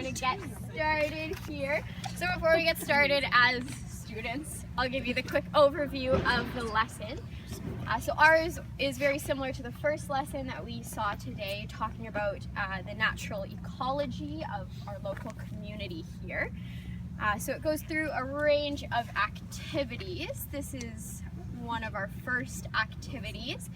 to get started here. So before we get started as students, I'll give you the quick overview of the lesson. So ours is very similar to the first lesson that we saw today, talking about the natural ecology of our local community here. So it goes through a range of activities. This is one of our first activities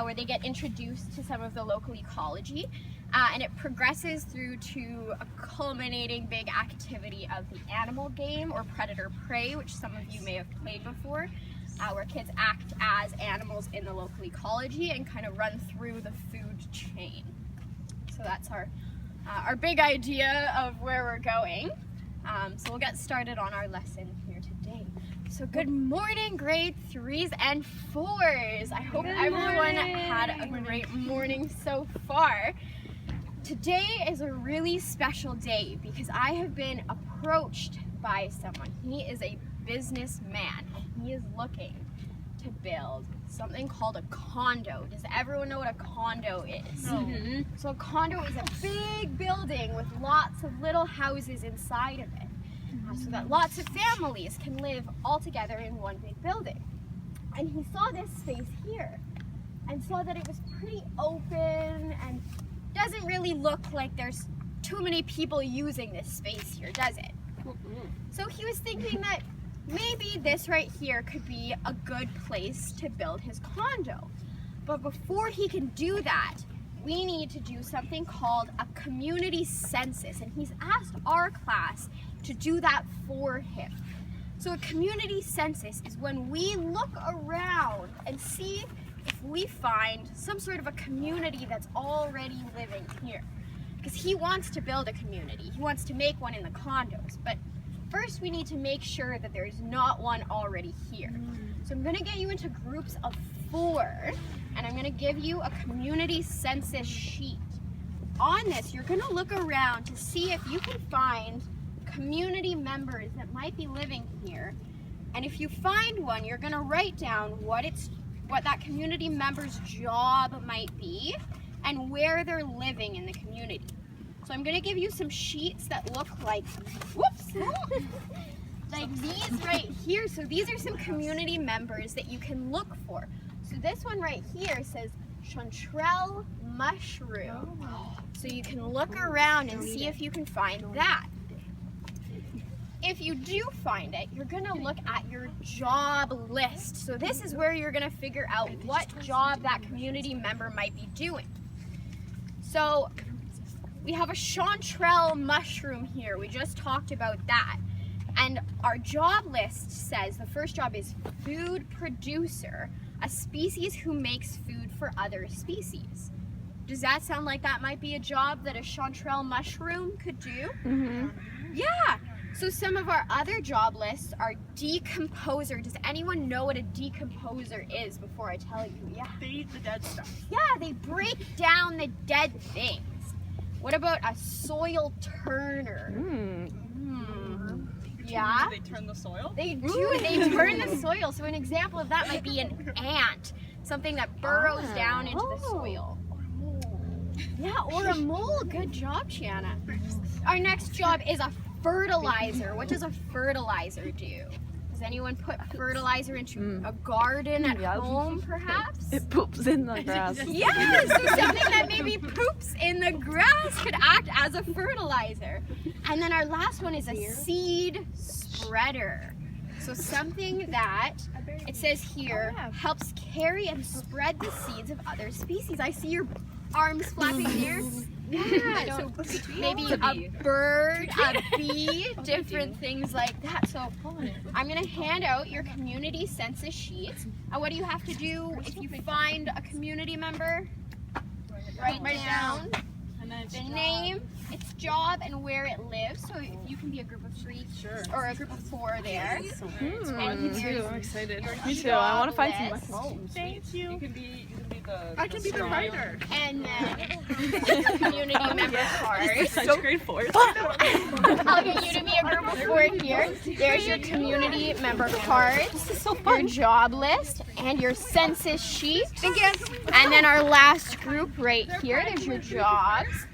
where they get introduced to some of the local ecology, and it progresses through to a culminating big activity of the animal game or predator prey, which some of you may have played before, where kids act as animals in the local ecology and kind of run through the food chain. So that's our big idea of where we're going. So we'll get started on our lesson here today. So good morning, grade 3s and 4s. I hope everyone had a great morning so far. Today is a really special day because I have been approached by someone. He is a businessman and he is looking to build something called a condo. Does everyone know what a condo is? No. So a condo is a big building with lots of little houses inside of it. So that lots of families can live all together in one big building. And he saw this space here and saw that it was pretty open and doesn't really look like there's too many people using this space here, does it? So he was thinking that maybe this right here could be a good place to build his condo. But before he can do that, we need to do something called a community census, and he's asked our class to do that for him. So a community census is when we look around and see if we find some sort of a community that's already living here. Because he wants to build a community. He wants to make one in the condos. But first we need to make sure that there's not one already here. So I'm going to get you into groups of 4, and I'm going to give you a community census sheet. On this, you're going to look around to see if you can find community members that might be living here. And if you find one, you're going to write down what that community member's job might be and where they're living in the community. So I'm going to give you some sheets that look like, whoops, like these right here. So these are some community members that you can look for. So this one right here says chanterelle mushroom. So you can look around and see if you can find that. If you do find it, you're going to look at your job list. So this is where you're going to figure out what job that community member might be doing. So we have a chanterelle mushroom here. We just talked about that. And our job list says the first job is food producer, a species who makes food for other species. Does that sound like that might be a job that a chanterelle mushroom could do? Yeah. So some of our other job lists are decomposer. Does anyone know what a decomposer is before I tell you? Yeah. They eat the dead stuff. Yeah, they break down the dead things. What about a soil turner? Yeah. Do they turn the soil? They do. They turn the soil. So an example of that might be an ant, something that burrows down into the soil. Yeah, or a mole. Good job, Shanna. Our next job is a fertilizer. What does a fertilizer do? Does anyone put fertilizer into a garden at home, perhaps? It poops in the grass. Yes, so something that maybe poops in the grass could act as a fertilizer. And then our last one is a seed spreader. So something that, it says here, helps carry and spread the seeds of other species. I see your arms flapping here. Yeah, so maybe a bird, a bee, different things like that. So I'm going to hand out your community census sheets. And what do you have to do if you find a community member? Write down the name, its job, and where it lives. So if you can be a group of 3 or a group of 4 there. Me too. I'm excited. Me too. job I want to find list. some mushrooms. Thank you. You can be the. I can be the writer. And then community member cards. So grade 4. I'll get you to be a group of 4 here. There's your community member cards, your job list, and your census sheet. And then our last group right here, there's your jobs.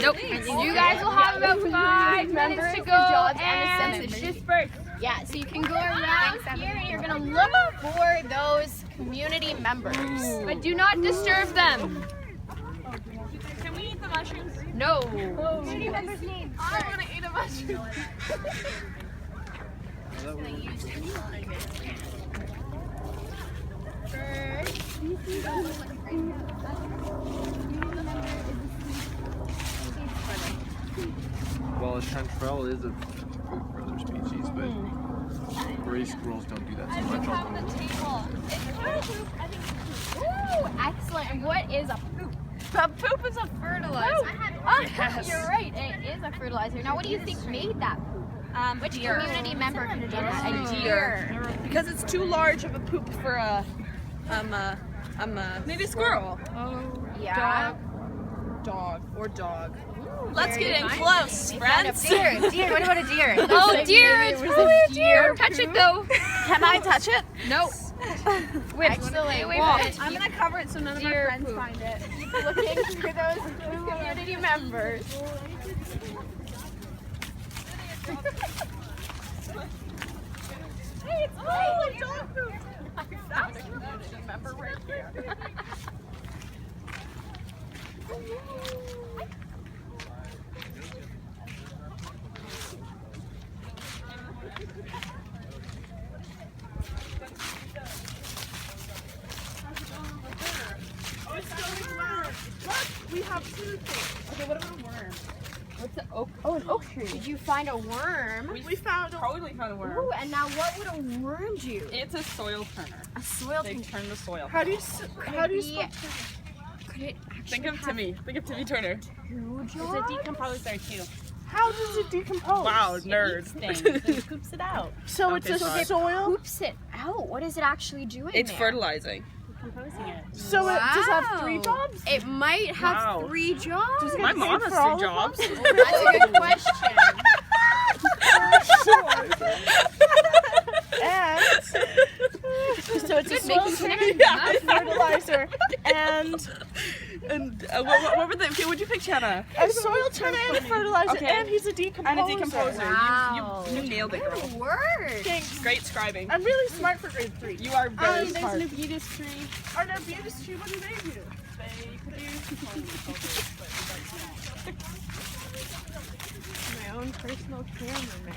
Nope. You guys will have about 5 minutes to go jobs and and censorship. disperse. Yeah, so you can go around here and you're gonna look for those community members. But do not disturb them. Can we eat the mushrooms? No. Community members' names. I want to eat a mushroom. Well, a chanterelle is a food for other species, but gray squirrels don't do that so much. Ooh, excellent. And what is a poop? A poop is a fertilizer. Oh, you're right. It is a fertilizer. Now, what do you think made that poop? Which community member could have done that? A deer. Because it's too large of a poop for a maybe a squirrel. Yeah. Dog or dog. Let's get in close, friends. Deer. What about a deer? Oh dear, it's probably a deer. Don't touch it though. Can I touch it? No. Excellent. Wait, I'm gonna cover it so none of our Deer friends poop. find it. Keep looking for those community members. Hey, it's dog poop. That's a community member right here. We have two things. Okay, what about a worm? What's an oak? Oh, an oak tree. Did you find a worm? We found totally found a worm. Ooh, and now what would a worm do? It's a soil turner. A soil They turner. turn the soil. How do you Be- Could it Think of Timmy. Think of Timmy Turner. do It's a jobs? decomposer too. How does it decompose? Wow, nerd. Things. It poops it out. So it's Okay, a so soil. Poops it out. What is it actually doing It's there? fertilizing. Composing it. So it does have 3 jobs. It might have Wow. 3 jobs. Does it My get mom paid has for all 2 of jobs. That's a good question. And so it's a soil turner, Yeah. fertilizer, and What were the? Okay, what'd you pick, Shanna? a soil turner and a fertilizer, Okay. and he's a decomposer. And a decomposer. Wow. You nailed it, girl. Good word. Thanks. Great scribing. I'm really smart for grade 3. You are very there's smart. an Arbutus tree. An Arbutus tree, what do they do? They produce my own personal cameraman.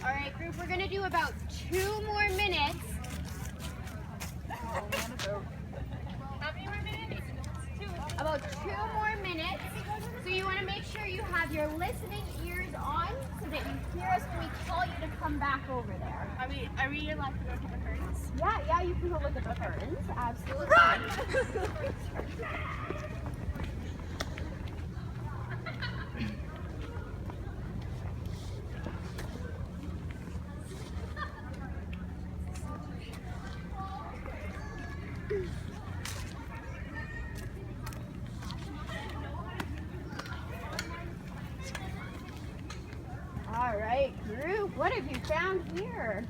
All right, group, we're gonna do about 2 more minutes. How many more minutes? About 2 more minutes. So you want to make sure you have your listening ears on so that you hear us when we call you to come back over there. Are we allowed to go to the ferns? Yeah, you can go look at the ferns. Absolutely. All right, group, what have you found here?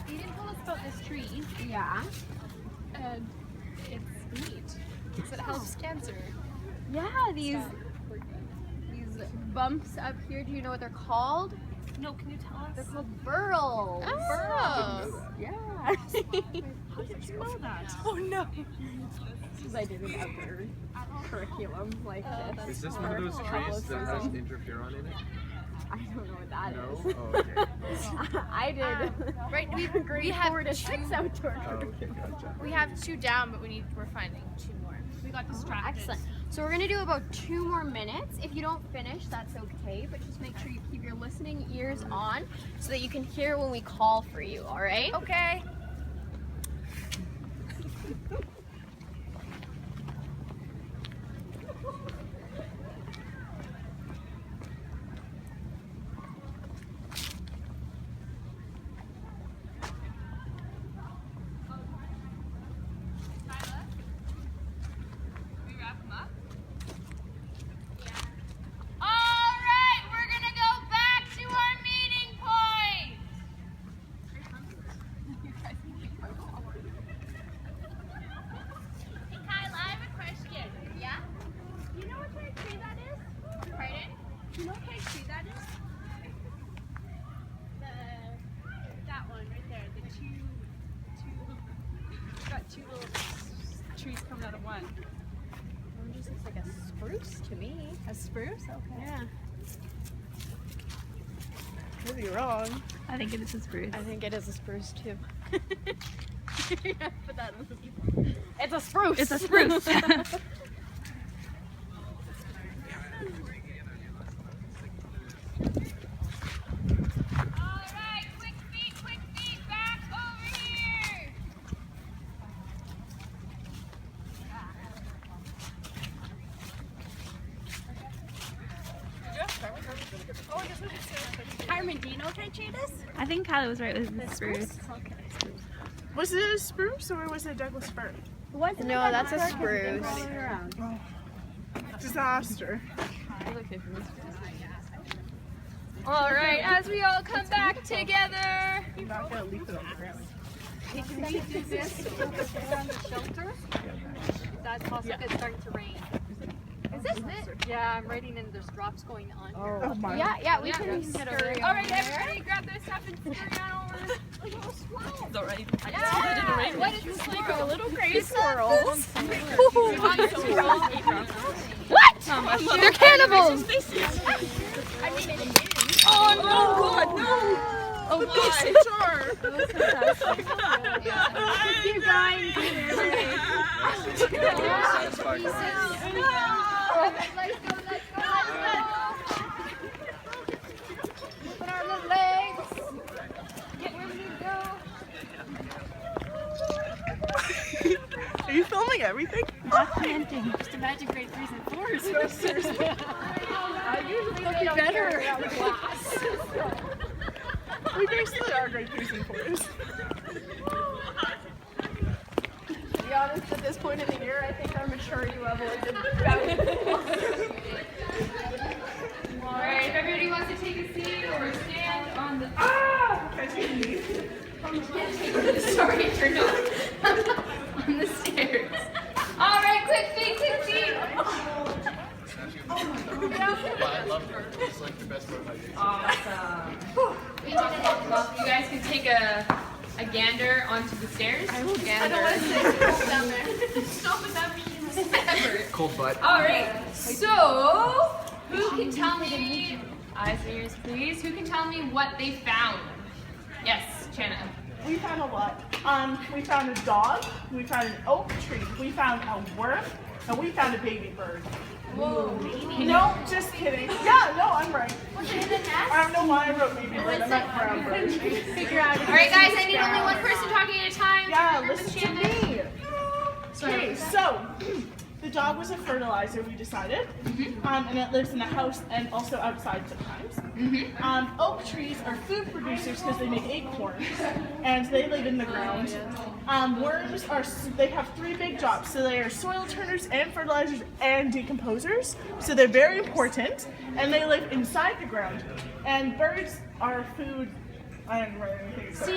You didn't tell us about this tree, Yeah. and it's neat because it helps cancer. Yeah, these bumps up here, do you know what they're called? No, can you tell us? They're called burls. Oh. Yeah. How did you know that? Oh no. Because I did an upper curriculum like this. Is this one of those trees that has interferon in it? I don't know what that No? is. Oh, okay. I did. Right, we grade have 4 to 6 outdoor Oh, okay, curriculum. gotcha. we have 2 down, but we're finding 2 more. We got distracted. Excellent. So we're gonna do about 2 more minutes. If you don't finish, that's okay, but just make sure you keep your listening ears on so that you can hear when we call for you, all right? Okay. you know what kind of tree that is? That one right there. The got two little trees coming out of one. It just looks like a spruce to me. A spruce? Okay. Yeah. Could be wrong. I think it is a spruce. I think it is a spruce too. Put that in the It's a spruce. It's a spruce. Alright, quick feet, back over here! Carmen, do you know what kind of tree it is? I think Kyla was right with the spruce. Was it a spruce or was it a Douglas fir? No, that's a spruce. Disaster. All right, as we all come back together. I'm not gonna leave it on the ground. Can we do this around the shelter? That's possible. It's starting to rain. Is this it? Yeah, I'm writing in. There's drops going on. Oh my. Yeah, we can Head over scurry. there. All right, everybody, grab their stuff and scurry on over. It's alright. Yeah. What is this like a little crazy squirrel? What? They're cannibals. Oh no! God, no! Oh my! Keep going. Satisfied. Let's go. Open our little legs. Get where we need to go. Are you filming everything? Documenting. Just imagine grade 3s and 4s. I usually Looking better. We basically are grade 3s and 4s. To be honest, at this point in the year, I think our maturity level is about. All right, if everybody wants to take a seat or stand on the. Sorry, turned on the stairs. All right, quick feet. I love her. It's like the best part of my day. Awesome. Well, you guys can take a gander onto the stairs. I will gander. I don't want to sit down there. Stop with that being Cold butt. All right. So, who can tell me? Eyes and ears, please. Who can tell me what they found? Yes, Channa. We found a lot. We found a dog, we found an oak tree, we found a worm, and we found a baby bird. Whoa. No, just kidding. Yeah, no, I'm right. Was it in the nest? I don't know why I wrote baby bird. I meant brown bird. Figure out. All right, guys. I need only one person talking at a time. Yeah, Remember listen to Channa? me. Okay, so the dog was a fertilizer, we decided, and it lives in a house and also outside sometimes. Oak trees are food producers because they make acorns, and they live in the ground. Worms they have 3 big jobs, so they are soil turners and fertilizers and decomposers, so they're very important, and they live inside the ground. And birds are food. I didn't write anything except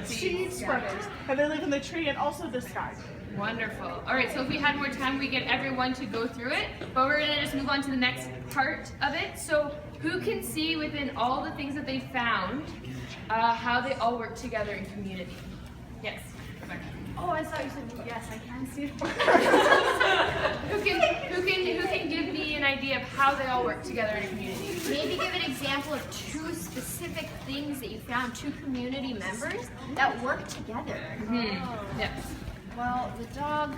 seed spreaders, and they live in the tree and also the sky. Wonderful. All right, so if we had more time, we get everyone to go through it, but we're gonna just move on to the next part of it. So who can see within all the things that they found, how they all work together in community? Yes, Rebecca. Oh, I thought you said yes. I can see it. Who can give me an idea of how they all work together in a community? Maybe give an example of 2 specific things that you found, 2 community members that work together. Yes. Well, the dog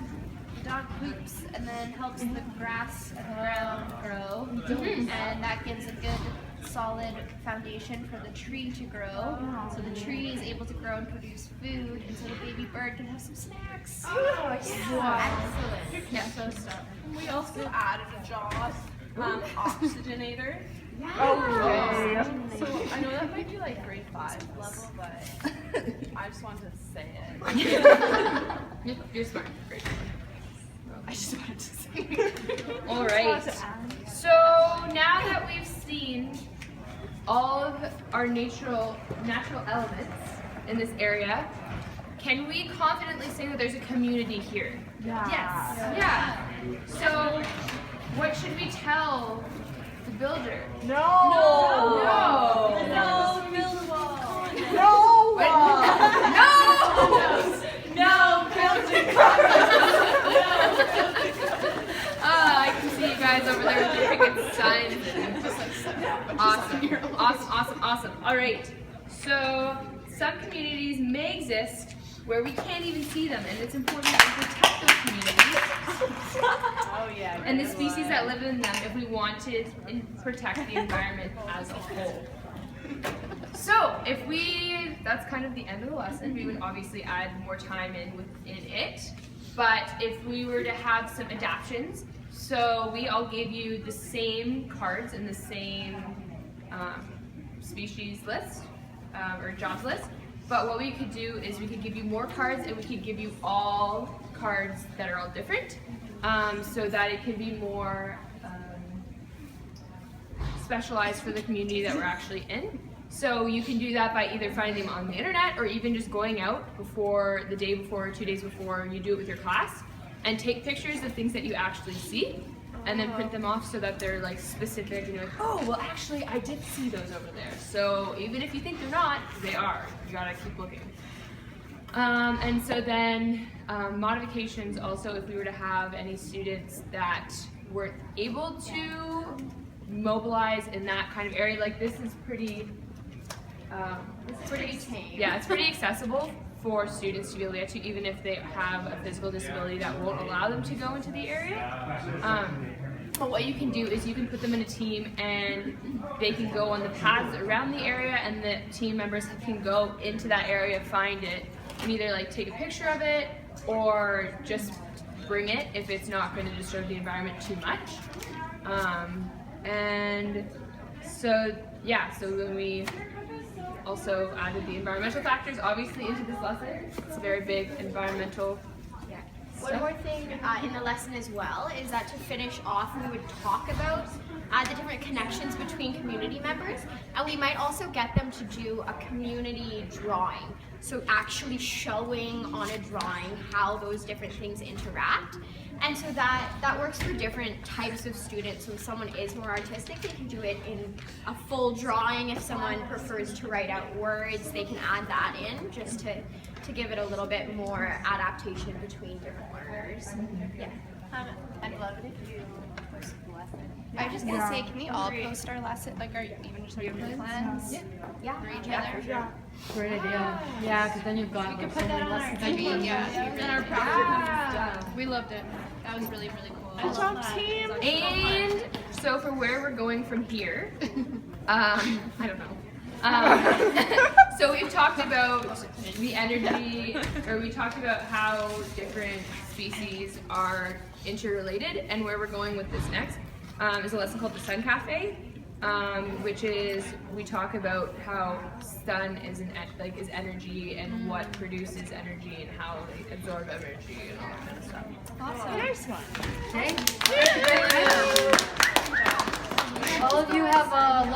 poops and then helps the grass and the ground grow, and that gives a good solid foundation for the tree to grow. So the tree is able to grow and produce food, and so the baby bird can have some snacks. Excellent. Yeah. So stop. We also added Jaws oxygenator. Okay. So I know that might be like grade 5 level, but I just wanted to say it. You're smart. Great. I just wanted to say. All right. So now that we've seen all of our natural elements in this area, can we confidently say that there's a community here? Yes. Yeah. So what should we tell builder. No. No. No. Build wall. No. No. Building. I can see you guys over there with your picket signs. Awesome. All right. So some communities may exist where we can't even see them, and it's important to protect those communities Oh yeah. and the species that live in them if we want to protect the environment as a whole. So that's kind of the end of the lesson. We would obviously add more time within it, but if we were to have some adaptions, so we all gave you the same cards and the same species list or jobs list, but what we could do is we could give you more cards and we could give you all cards that are all different, so that it can be more specialized for the community that we're actually in. So you can do that by either finding them on the internet or even just going out the day before, 2 days before, you do it with your class and take pictures of things that you actually see and then print them off so that they're like specific and you're like, oh, well actually I did see those over there. So even if you think they're not, they are. You gotta keep looking. And so then modifications also, if we were to have any students that weren't able to mobilize in that kind of area, like this is pretty, tame. yeah, it's pretty accessible for students to be able to get to, even if they have a physical disability that won't allow them to go into the area. But what you can do is you can put them in a team and they can go on the paths around the area and the team members can go into that area, find it, and either like take a picture of it or just bring it if it's not going to disturb the environment too much. And so, yeah, so then we also added the environmental factors obviously into this lesson. It's a very big environmental One more thing in the lesson as well is that to finish off, we would talk about the different connections between community members, and we might also get them to do a community drawing. So actually showing on a drawing how those different things interact. And so that works for different types of students. So if someone is more artistic, they can do it in a full drawing. If someone prefers to write out words, they can add that in just to give it a little bit more adaptation between different learners. Yeah. I'd love it if you post the lesson. I was just gonna say, can we all post our lesson, like our even just our unit plans Yeah. for each other? Great idea. Yeah, because then you've got We could put that on our TV. Yeah, our project. We loved it. That was really, really cool. Good job, team. And so for where we're going from here, I don't know. So we've talked about the energy, or we talked about how different species are interrelated, and where we're going with this next is a lesson called the Sun Cafe, which is we talk about how sun is is energy and what produces energy and how they absorb energy and all that kind of stuff. Awesome. Nice one. Okay. All of you have a lovely